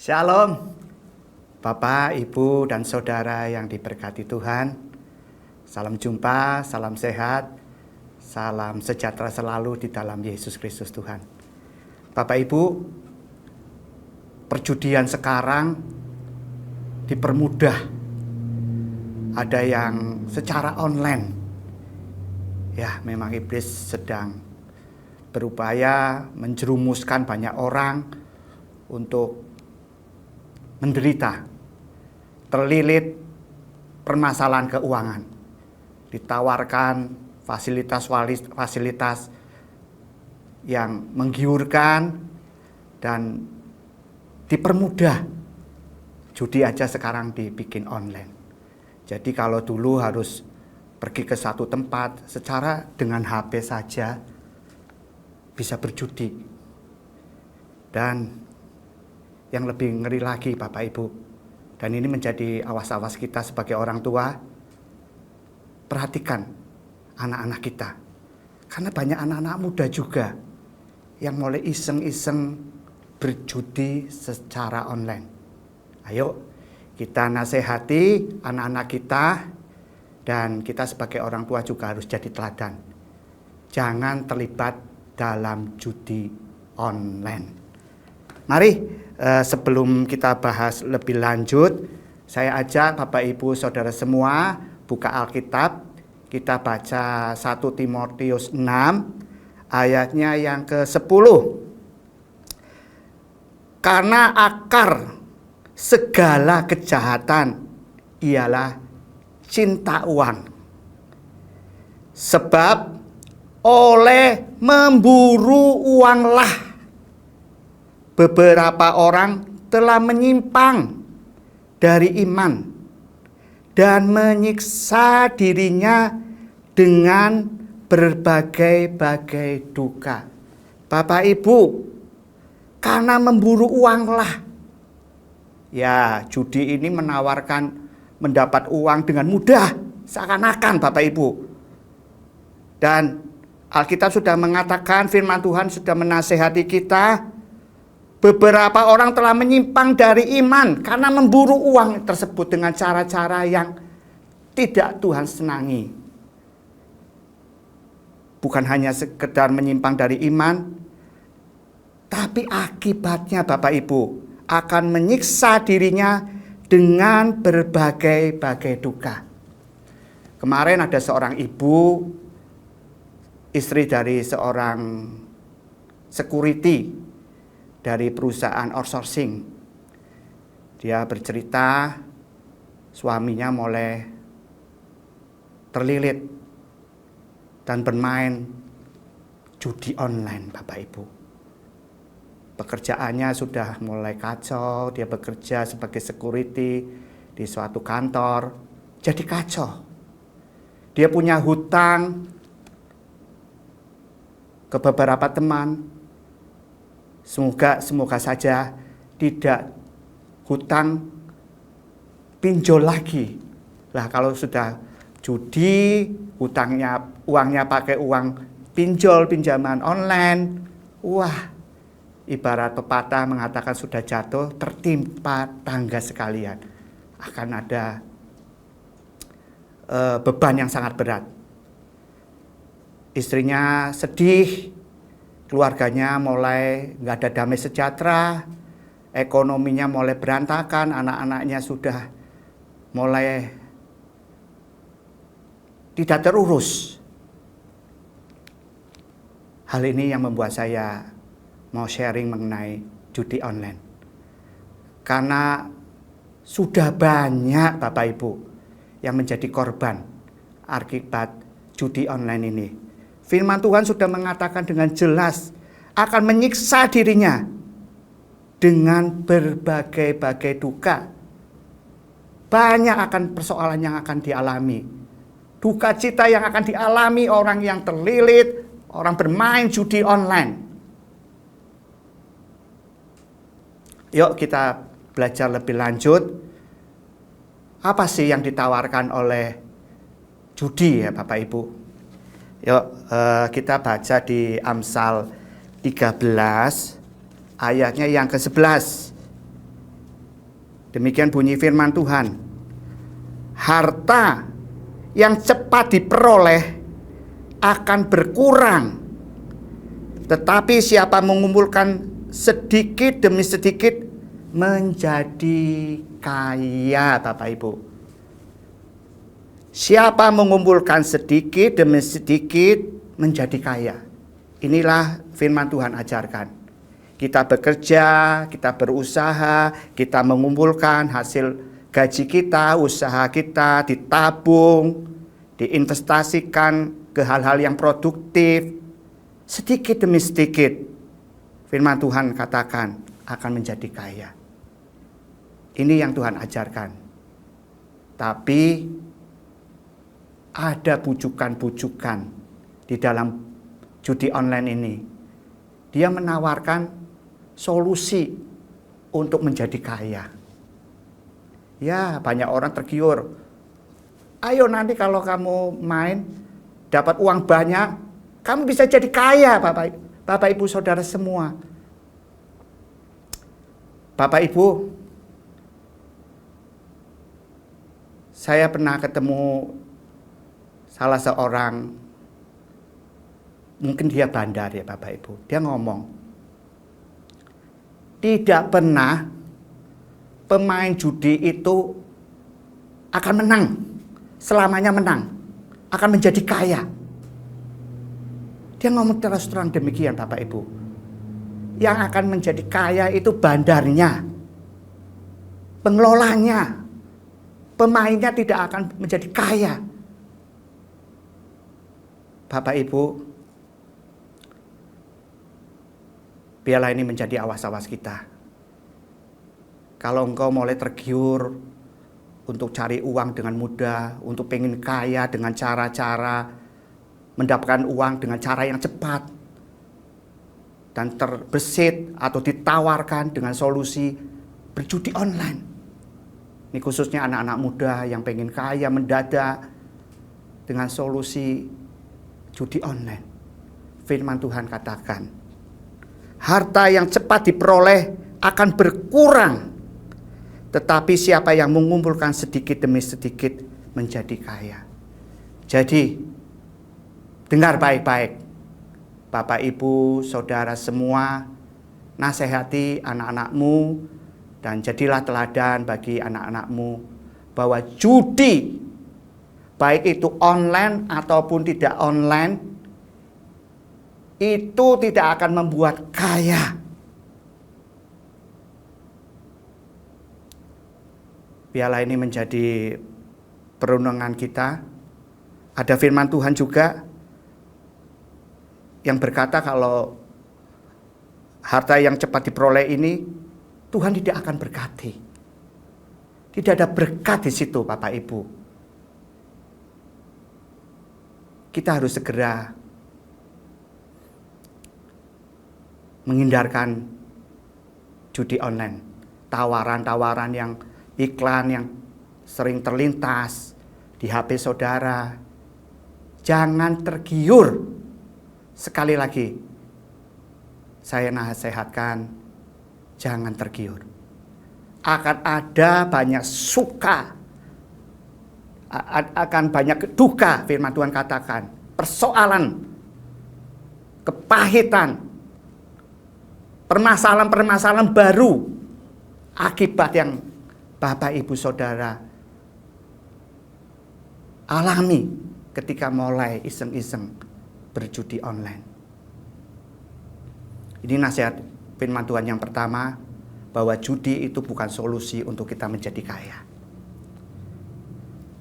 Shalom, Bapak, Ibu, dan Saudara yang diberkati Tuhan. Salam jumpa, salam sehat, salam sejahtera selalu di dalam Yesus Kristus Tuhan. Bapak, Ibu, perjudian sekarang dipermudah. Ada yang secara online. Ya, memang iblis sedang berupaya menjerumuskan banyak orang untuk menderita, terlilit permasalahan keuangan, ditawarkan fasilitas-fasilitas yang menggiurkan dan dipermudah. Judi aja sekarang dibikin online. Jadi kalau dulu harus pergi ke satu tempat secara dengan HP saja bisa berjudi. Dan yang lebih ngeri lagi Bapak Ibu, dan ini menjadi awas-awas kita sebagai orang tua, perhatikan anak-anak kita. Karena banyak anak-anak muda juga yang mulai iseng-iseng berjudi secara online. Ayo kita nasihati anak-anak kita, dan kita sebagai orang tua juga harus jadi teladan. Jangan terlibat dalam judi online. Mari sebelum kita bahas lebih lanjut, saya ajak Bapak Ibu Saudara semua buka Alkitab. Kita baca 1 Timotius 6 ayatnya yang ke-10. Karena akar segala kejahatan ialah cinta uang. Sebab oleh memburu uanglah beberapa orang telah menyimpang dari iman dan menyiksa dirinya dengan berbagai-bagai duka. Bapak Ibu, karena memburu uanglah. Ya, judi ini menawarkan mendapat uang dengan mudah, seakan-akan Bapak Ibu. Dan Alkitab sudah mengatakan, firman Tuhan sudah menasihati kita, beberapa orang telah menyimpang dari iman karena memburu uang tersebut dengan cara-cara yang tidak Tuhan senangi. Bukan hanya sekedar menyimpang dari iman, tapi akibatnya Bapak Ibu akan menyiksa dirinya dengan berbagai-bagai duka. Kemarin ada seorang ibu, istri dari seorang security dari perusahaan outsourcing. Dia bercerita suaminya mulai terlilit dan bermain judi online Bapak Ibu. Pekerjaannya sudah mulai kacau, dia bekerja sebagai security di suatu kantor, jadi kacau. Dia punya hutang ke beberapa teman. Semoga saja tidak hutang pinjol lagi. Lah kalau sudah judi, uangnya pakai uang pinjol, pinjaman online. Wah, ibarat pepatah mengatakan sudah jatuh tertimpa tangga sekalian. Akan ada beban yang sangat berat. Istrinya sedih, keluarganya mulai nggak ada damai sejahtera, ekonominya mulai berantakan, anak-anaknya sudah mulai tidak terurus. Hal ini yang membuat saya mau sharing mengenai judi online. Karena sudah banyak Bapak Ibu yang menjadi korban akibat judi online ini. Firman Tuhan sudah mengatakan dengan jelas akan menyiksa dirinya dengan berbagai-bagai duka. Banyak akan persoalan yang akan dialami. Duka cita yang akan dialami orang yang terlilit, orang bermain judi online. Yuk kita belajar lebih lanjut. Apa sih yang ditawarkan oleh judi ya Bapak Ibu? Yuk kita baca di Amsal 13 ayatnya yang ke-11. Demikian bunyi firman Tuhan. Harta yang cepat diperoleh akan berkurang, tetapi siapa mengumpulkan sedikit demi sedikit menjadi kaya, Bapak Ibu. Siapa mengumpulkan sedikit demi sedikit menjadi kaya. Inilah firman Tuhan ajarkan. Kita bekerja, kita berusaha, kita mengumpulkan hasil gaji kita, usaha kita ditabung, diinvestasikan ke hal-hal yang produktif. Sedikit demi sedikit, firman Tuhan katakan akan menjadi kaya. Ini yang Tuhan ajarkan. Tapi ada bujukan-bujukan di dalam judi online ini. Dia menawarkan solusi untuk menjadi kaya. Ya, banyak orang tergiur. Ayo nanti kalau kamu main dapat uang banyak, kamu bisa jadi kaya, Bapak Ibu Saudara semua. Bapak Ibu, saya pernah ketemu salah seorang, mungkin dia bandar ya Bapak Ibu. Dia ngomong, tidak pernah pemain judi itu akan menang, selamanya menang, akan menjadi kaya. Dia ngomong terus terang demikian Bapak Ibu. Yang akan menjadi kaya itu bandarnya, pengelolanya, pemainnya tidak akan menjadi kaya. Bapak Ibu, biarlah ini menjadi awas-awas kita. Kalau engkau mulai tergiur untuk cari uang dengan mudah, untuk pengen kaya dengan cara-cara mendapatkan uang dengan cara yang cepat, dan terbesit atau ditawarkan dengan solusi berjudi online. Ini khususnya anak-anak muda yang pengen kaya mendadak dengan solusi judi online. Firman Tuhan katakan, harta yang cepat diperoleh akan berkurang, tetapi siapa yang mengumpulkan sedikit demi sedikit menjadi kaya. Jadi, dengar baik-baik. Bapak, Ibu, Saudara semua, nasihati anak-anakmu dan jadilah teladan bagi anak-anakmu bahwa judi, baik itu online ataupun tidak online, itu tidak akan membuat kaya. Biarlah ini menjadi perenungan kita. Ada firman Tuhan juga yang berkata kalau harta yang cepat diperoleh ini Tuhan tidak akan berkati. Tidak ada berkat di situ, Bapak Ibu. Kita harus segera menghindarkan judi online, tawaran-tawaran yang iklan yang sering terlintas di HP saudara. Jangan tergiur. Sekali lagi, saya nasihatkan, jangan tergiur. Akan ada banyak suka, akan banyak duka, firman Tuhan katakan. Persoalan, kepahitan, permasalahan-permasalahan baru, akibat yang Bapak, Ibu, Saudara alami ketika mulai iseng-iseng berjudi online. Ini nasihat firman Tuhan yang pertama, bahwa judi itu bukan solusi untuk kita menjadi kaya.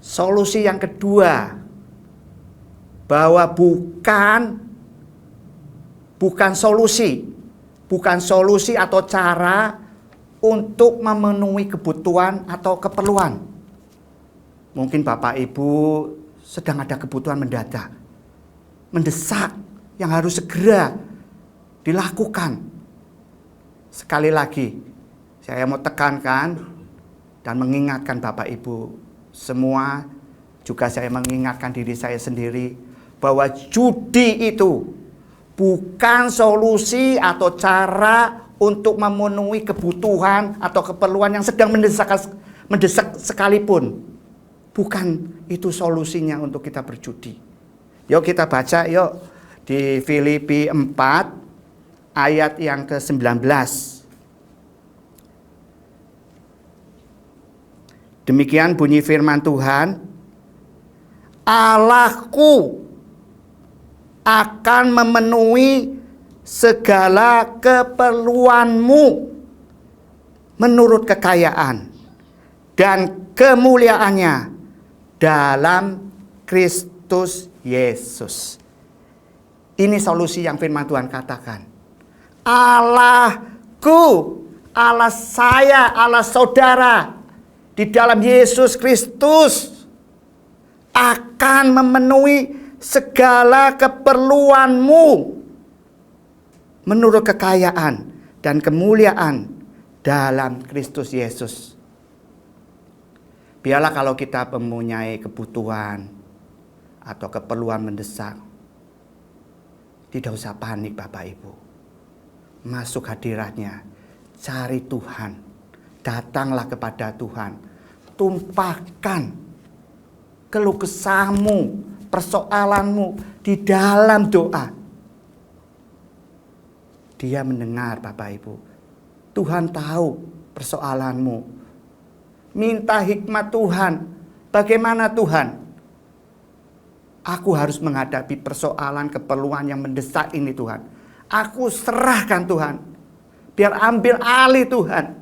Solusi yang kedua, bahwa bukan solusi atau cara untuk memenuhi kebutuhan atau keperluan. Mungkin Bapak Ibu sedang ada kebutuhan mendesak yang harus segera dilakukan. Sekali lagi, saya mau tekankan dan mengingatkan Bapak Ibu semua, juga saya mengingatkan diri saya sendiri, bahwa judi itu bukan solusi atau cara untuk memenuhi kebutuhan atau keperluan yang sedang mendesak sekalipun. Bukan itu solusinya untuk kita berjudi. Yuk kita baca yuk di Filipi 4 ayat yang ke-19. Demikian bunyi firman Tuhan, Allahku akan memenuhi segala keperluanmu menurut kekayaan dan kemuliaannya dalam Kristus Yesus. Ini solusi yang firman Tuhan katakan. Allahku, Allah saya, Allah saudara di dalam Yesus Kristus akan memenuhi segala keperluanmu menurut kekayaan dan kemuliaan dalam Kristus Yesus. Biarlah kalau kita mempunyai kebutuhan atau keperluan mendesak, tidak usah panik Bapak Ibu. Masuk hadiratnya, cari Tuhan, datanglah kepada Tuhan, tumpahkan keluh kesahmu, persoalanmu di dalam doa. Dia mendengar Bapak Ibu. Tuhan tahu persoalanmu. Minta hikmat Tuhan. Bagaimana Tuhan? Aku harus menghadapi persoalan keperluan yang mendesak ini Tuhan. Aku serahkan Tuhan. Biar ambil alih Tuhan.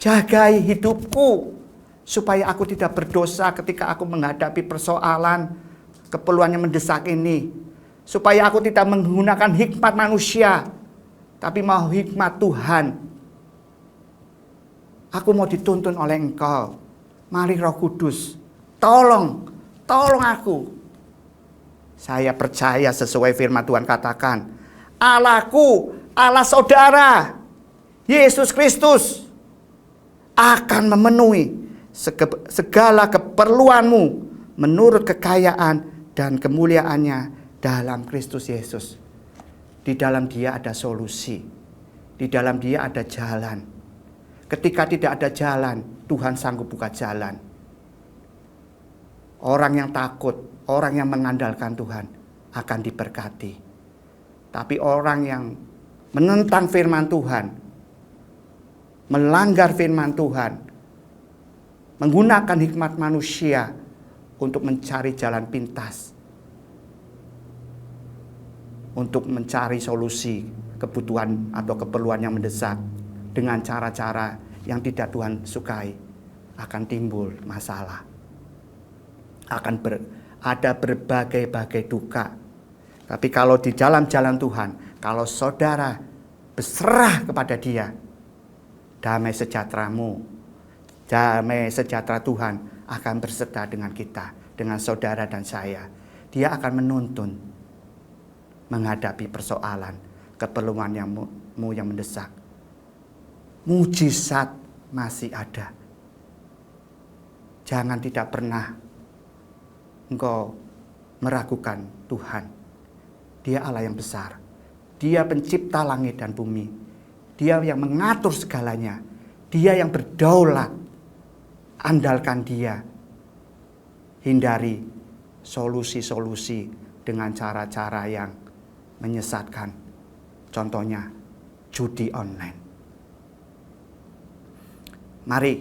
Jagai hidupku. Supaya aku tidak berdosa ketika aku menghadapi persoalan keperluan yang mendesak ini. Supaya aku tidak menggunakan hikmat manusia. Tapi mau hikmat Tuhan. Aku mau dituntun oleh Engkau. Mari Roh Kudus. Tolong aku. Saya percaya sesuai firman Tuhan katakan. Allahku, Allah saudara, Yesus Kristus akan memenuhi segala keperluanmu menurut kekayaan dan kemuliaannya dalam Kristus Yesus. Di dalam Dia ada solusi. Di dalam Dia ada jalan. Ketika tidak ada jalan, Tuhan sanggup buka jalan. Orang yang takut, orang yang mengandalkan Tuhan akan diberkati. Tapi orang yang menentang firman Tuhan, melanggar firman Tuhan, menggunakan hikmat manusia untuk mencari jalan pintas, untuk mencari solusi kebutuhan atau keperluan yang mendesak dengan cara-cara yang tidak Tuhan sukai, akan timbul masalah. Akan ada berbagai-bagai duka. Tapi kalau di dalam jalan Tuhan, kalau saudara berserah kepada Dia, damai sejahteramu, damai sejahtera Tuhan akan berserta dengan kita, dengan saudara dan saya. Dia akan menuntun menghadapi persoalan, keperluan yang mendesak. Mujizat masih ada. Jangan tidak pernah engkau meragukan Tuhan. Dia Allah yang besar. Dia pencipta langit dan bumi. Dia yang mengatur segalanya. Dia yang berdaulat. Andalkan Dia. Hindari solusi-solusi dengan cara-cara yang menyesatkan. Contohnya judi online. Mari,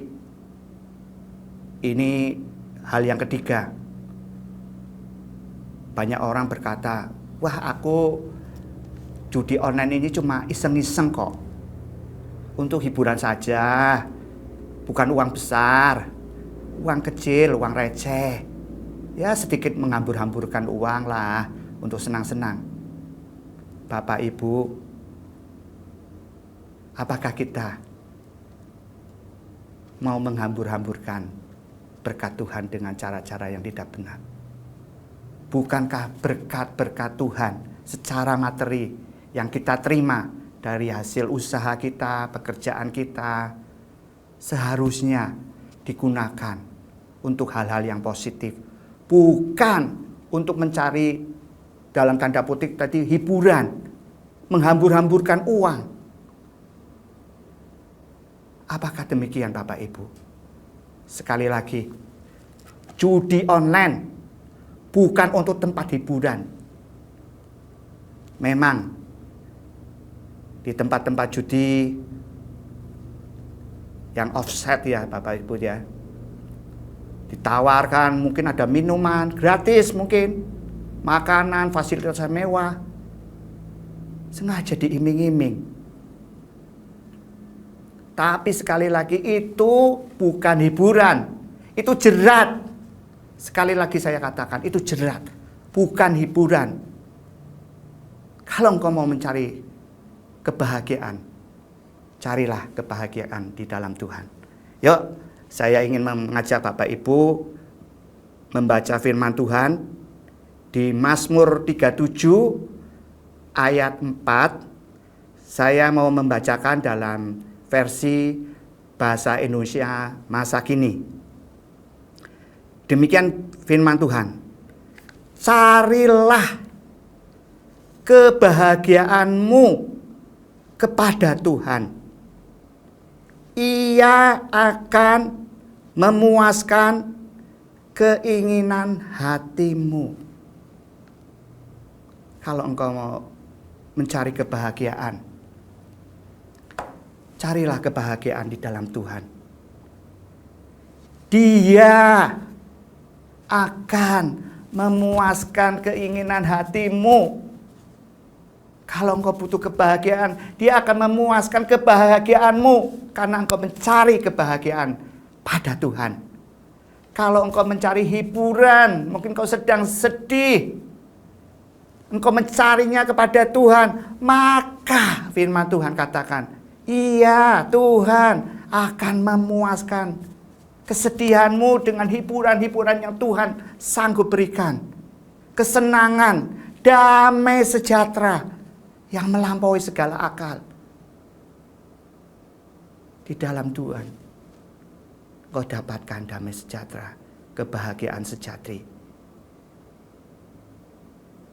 ini hal yang ketiga. Banyak orang berkata, wah aku judi online ini cuma iseng-iseng kok. Untuk hiburan saja, bukan uang besar, uang kecil, uang receh. Ya sedikit menghambur-hamburkan uang lah untuk senang-senang. Bapak Ibu, apakah kita mau menghambur-hamburkan berkat Tuhan dengan cara-cara yang tidak benar? Bukankah berkat-berkat Tuhan secara materi yang kita terima dari hasil usaha kita, pekerjaan kita, seharusnya digunakan untuk hal-hal yang positif, bukan untuk mencari dalam tanda petik tadi hiburan, menghambur-hamburkan uang. Apakah demikian Bapak Ibu? Sekali lagi, judi online bukan untuk tempat hiburan. Memang di tempat-tempat judi yang offset ya Bapak Ibu ya, ditawarkan mungkin ada minuman gratis, mungkin makanan, fasilitas mewah, sengaja diiming-iming. Tapi sekali lagi itu bukan hiburan, itu jerat. Sekali lagi saya katakan, itu jerat, bukan hiburan. Kalau engkau mau mencari kebahagiaan, carilah kebahagiaan di dalam Tuhan. Yuk, saya ingin mengajak Bapak Ibu membaca firman Tuhan di Mazmur 37 ayat 4. Saya mau membacakan dalam versi bahasa Indonesia masa kini. Demikian firman Tuhan. Carilah kebahagiaanmu kepada Tuhan. Ia akan memuaskan keinginan hatimu. Kalau engkau mau mencari kebahagiaan, carilah kebahagiaan di dalam Tuhan. Dia akan memuaskan keinginan hatimu. Kalau engkau butuh kebahagiaan, Dia akan memuaskan kebahagiaanmu karena engkau mencari kebahagiaan pada Tuhan. Kalau engkau mencari hiburan, mungkin engkau sedang sedih, engkau mencarinya kepada Tuhan, maka firman Tuhan katakan, iya, Tuhan akan memuaskan kesedihanmu dengan hiburan-hiburan yang Tuhan sanggup berikan. Kesenangan, damai sejahtera yang melampaui segala akal. Di dalam Tuhan, kau dapatkan damai sejahtera, kebahagiaan sejati.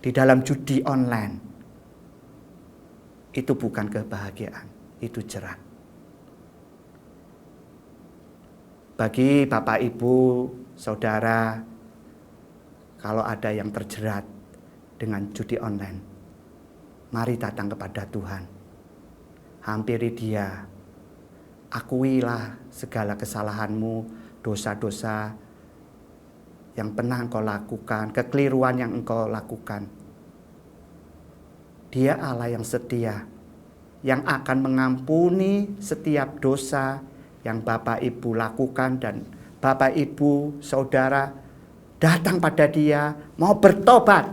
Di dalam judi online, itu bukan kebahagiaan, itu jerat. Bagi Bapak Ibu, Saudara, kalau ada yang terjerat dengan judi online, mari datang kepada Tuhan. Hampiri Dia. Akuilah segala kesalahanmu, dosa-dosa yang pernah engkau lakukan, kekeliruan yang engkau lakukan. Dia Allah yang setia, yang akan mengampuni setiap dosa yang Bapak Ibu lakukan, dan Bapak Ibu, Saudara datang pada Dia, mau bertobat,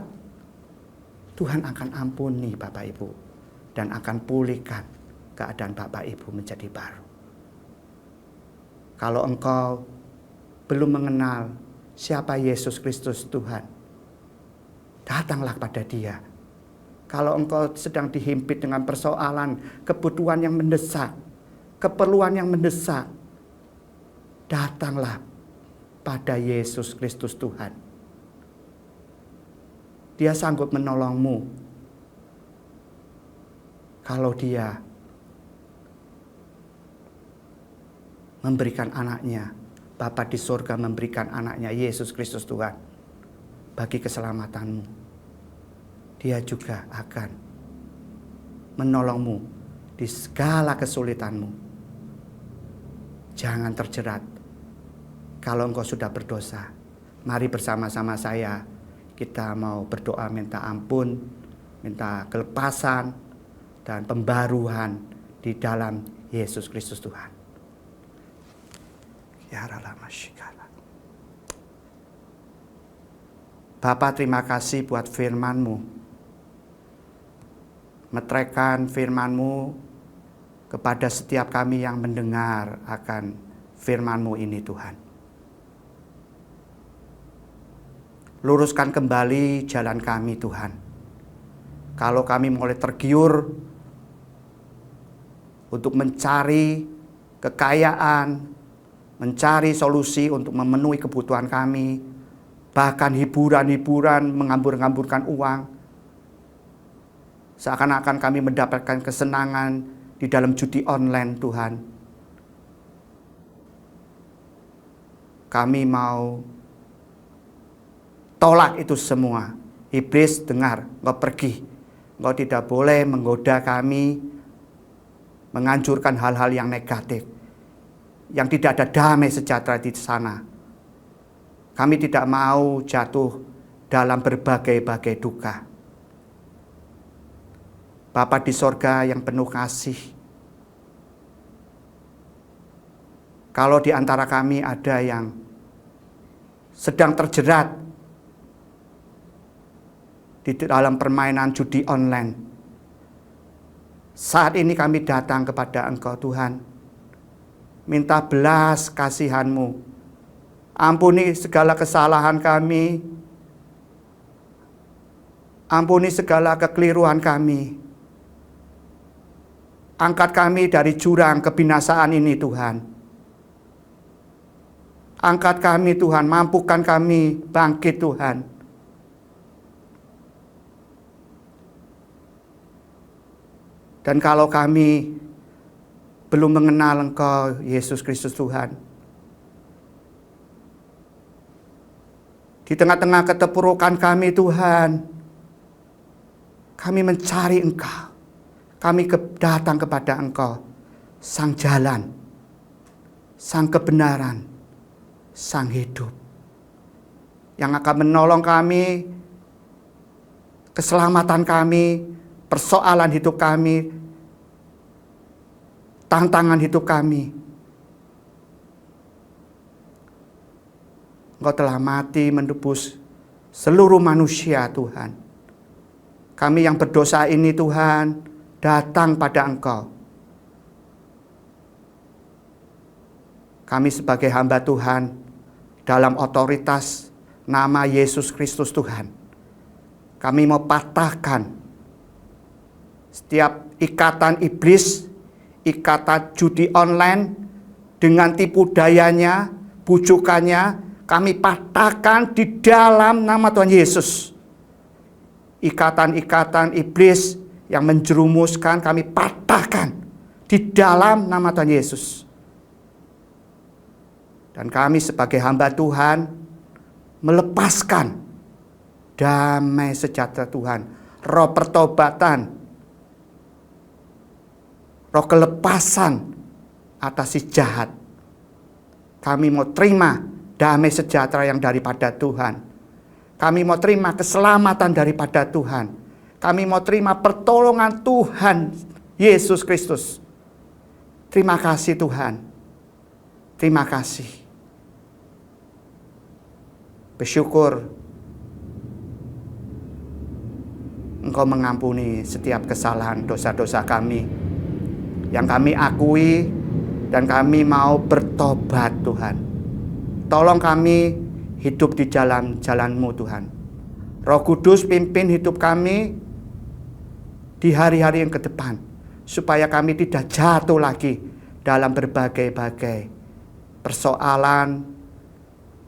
Tuhan akan ampuni Bapak Ibu dan akan pulihkan keadaan Bapak Ibu menjadi baru. Kalau engkau belum mengenal siapa Yesus Kristus Tuhan, datanglah pada Dia. Kalau engkau sedang dihimpit dengan persoalan, kebutuhan yang mendesak, keperluan yang mendesak, datanglah pada Yesus Kristus Tuhan. Dia sanggup menolongmu. Kalau Dia memberikan anaknya, Bapa di surga memberikan anaknya Yesus Kristus Tuhan bagi keselamatanmu, Dia juga akan menolongmu di segala kesulitanmu. Jangan terjerat. Kalau engkau sudah berdosa, mari bersama-sama saya, kita mau berdoa minta ampun, minta kelepasan dan pembaruan di dalam Yesus Kristus Tuhan. Ya Ralamasyikala. Bapa, terima kasih buat firman-Mu. Meteraikan firman-Mu kepada setiap kami yang mendengar akan firman-Mu ini Tuhan. Luruskan kembali jalan kami Tuhan. Kalau kami mulai tergiur untuk mencari kekayaan, mencari solusi untuk memenuhi kebutuhan kami, bahkan hiburan-hiburan, mengambur-ngamburkan uang, seakan-akan kami mendapatkan kesenangan di dalam judi online Tuhan. Kami mau tolak itu semua. Iblis, dengar, engkau pergi. Engkau tidak boleh menggoda kami, menganjurkan hal-hal yang negatif, yang tidak ada damai sejahtera di sana. Kami tidak mau jatuh dalam berbagai-bagai duka. Bapa di sorga yang penuh kasih, kalau di antara kami ada yang sedang terjerat di dalam permainan judi online, saat ini kami datang kepada Engkau Tuhan, minta belas kasihan-Mu. Ampuni segala kesalahan kami, ampuni segala kekeliruan kami. Angkat kami dari jurang kebinasaan ini Tuhan. Angkat kami Tuhan, mampukan kami bangkit Tuhan. Dan kalau kami belum mengenal Engkau, Yesus Kristus Tuhan, di tengah-tengah keterpurukan kami Tuhan, kami mencari Engkau. Kami datang kepada Engkau, Sang Jalan, Sang Kebenaran, Sang Hidup, yang akan menolong kami, keselamatan kami, persoalan hidup kami, tantangan hidup kami. Engkau telah mati menebus seluruh manusia Tuhan. Kami yang berdosa ini Tuhan, datang pada Engkau. Kami sebagai hamba Tuhan, dalam otoritas nama Yesus Kristus Tuhan, kami mau patahkan setiap ikatan iblis, ikatan judi online dengan tipu dayanya, bujukannya, kami patahkan di dalam nama Tuhan Yesus. Ikatan-ikatan iblis yang menjerumuskan kami patahkan di dalam nama Tuhan Yesus. Dan kami sebagai hamba Tuhan melepaskan damai sejahtera Tuhan, roh pertobatan, roh kelepasan atas si jahat. Kami mau terima damai sejahtera yang daripada Tuhan. Kami mau terima keselamatan daripada Tuhan. Kami mau terima pertolongan Tuhan Yesus Kristus. Terima kasih Tuhan. Terima kasih. Bersyukur Engkau mengampuni setiap kesalahan dosa-dosa kami yang kami akui, dan kami mau bertobat Tuhan. Tolong kami hidup di jalan-jalan-Mu Tuhan. Roh Kudus pimpin hidup kami di hari-hari yang ke depan, supaya kami tidak jatuh lagi dalam berbagai-bagai persoalan,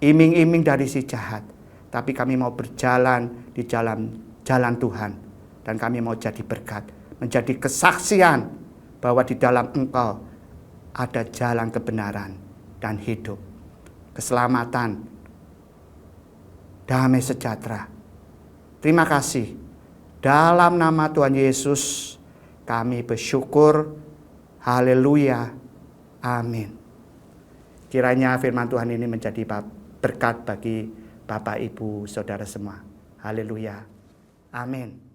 iming-iming dari si jahat. Tapi kami mau berjalan di jalan Tuhan, dan kami mau jadi berkat, menjadi kesaksian bahwa di dalam Engkau ada jalan kebenaran dan hidup, keselamatan, damai sejahtera. Terima kasih. Dalam nama Tuhan Yesus kami bersyukur. Haleluya. Amin. Kiranya firman Tuhan ini menjadi berkat bagi Bapak, Ibu, Saudara semua. Haleluya. Amin.